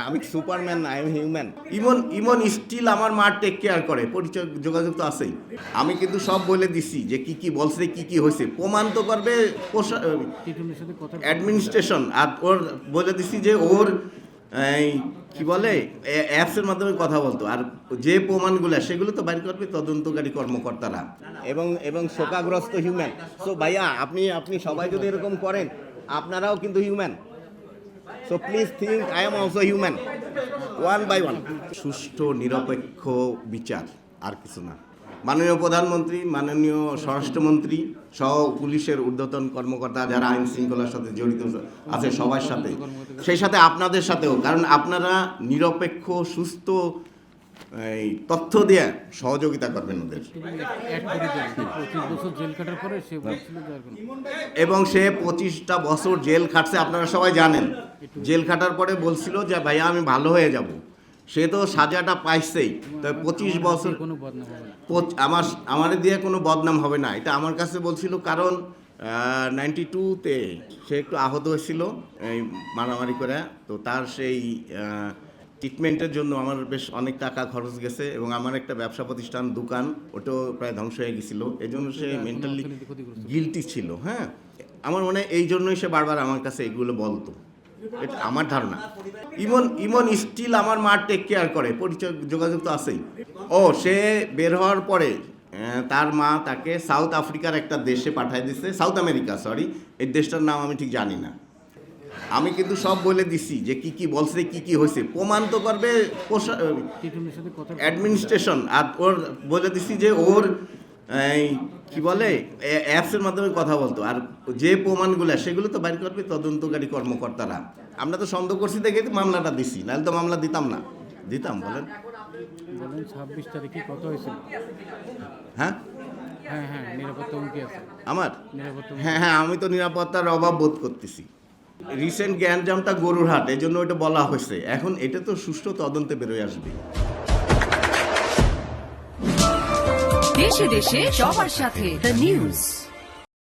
আমি সুপারম্যান না, I am human. ইমন স্টিল আমার মা টেক কেয়ার করে, পরিচয় যোগাযোগ তো আছেই। আমি কিন্তু সব বলে দিছি যে কি কি বলছে, কি কি হয়েছে, প্রমাণ তো করবে অ্যাডমিনিস্ট্রেশন। আর ওর বলে দিছি যে ওর এই কি বলে অ্যাপসের মাধ্যমে কথা বলতো, আর যে প্রমাণগুলো সেগুলো তো বাইর করবে তদন্তকারী কর্মকর্তারা এবং শোকাগ্রস্ত হিউম্যান। সো ভাইয়া আপনি সবাই যদি এরকম করেন, আপনারাও কিন্তু human. So please think I am also human, one by one. সুষ্ঠু নিরপেক্ষ বিচার, আর কিছু না। মাননীয় প্রধানমন্ত্রী, মাননীয় স্বরাষ্ট্রমন্ত্রী সহ পুলিশের ঊর্ধ্বতন কর্মকর্তা যারা আইন শৃঙ্খলার সাথে জড়িত আছে সবার সাথে, সেই সাথে আপনাদের সাথেও, কারণ আপনারা নিরপেক্ষ সুস্থ এই তথ্য দিয়ে সহযোগিতা করবেন ওদের। এবং সে 25টা বছর জেল খাটছে, আপনারা সবাই জানেন। জেল খাটার পরে বলছিল যে ভাইয়া আমি ভালো হয়ে যাব, সে তো সাজাটা পাইছেই। তো 25 বছর আমার দিয়ে কোনো বদনাম হবে না, এটা আমার কাছে বলছিল। কারণ 92-তে সে একটু আহত হয়েছিল এই মারামারি করে, তো তার সেই ট্রিটমেন্টের জন্য আমার বেশ অনেক টাকা খরচ গেছে, এবং আমার একটা ব্যবসা প্রতিষ্ঠান দোকান ওটাও প্রায় ধ্বংস হয়ে গেছিলো। এই জন্য সে মেন্টালি গিলটি ছিল। হ্যাঁ, আমার মনে হয় এই জন্যই সে বারবার আমার কাছে এগুলো বলতো, এটা আমার ধারণা। ইমন স্টিল আমার মা টেক কেয়ার করে, পরিচয় যোগাযোগ তো আছেই। ও সে বের হওয়ার পরে তার মা তাকে সাউথ আফ্রিকার একটা দেশে পাঠিয়ে দিচ্ছে, সাউথ আমেরিকা, সরি, এই দেশটার নাম আমি ঠিক জানি না। আমি কিন্তু সব বলে দিছি যে কি কি বলছে, কি কি হয়েছে, প্রমাণ তো করবে অ্যাডমিনিস্ট্রেশন। আর ওর বলে দিছি যে ওর এই কি বলে অ্যাপসের মাধ্যমে কথা বলতো, আর যে প্রমাণগুলো সেগুলো তো বাইর করবে তদন্তকারী কর্মকর্তারা। আমরা তো সন্দেহ করছি দেখে তো মামলাটা দিছি, নাহলে তো মামলা দিতাম না। বলেন 26 তারিখে কত হয়েছিল? হ্যাঁ হ্যাঁ নিরাপত্তা হুমকি আছে আমার। হ্যাঁ, আমি তো নিরাপত্তার অভাব বোধ করতেছি। রিসেন্ট গ্যাঞ্জামটা গরুর হাট, এই জন্য ওইটা বলা হয়েছে। এখন এটা তো সুষ্ঠু তদন্তে বেরোয় আসবে। দেশে দেশে সবার সাথে দ্য নিউজ।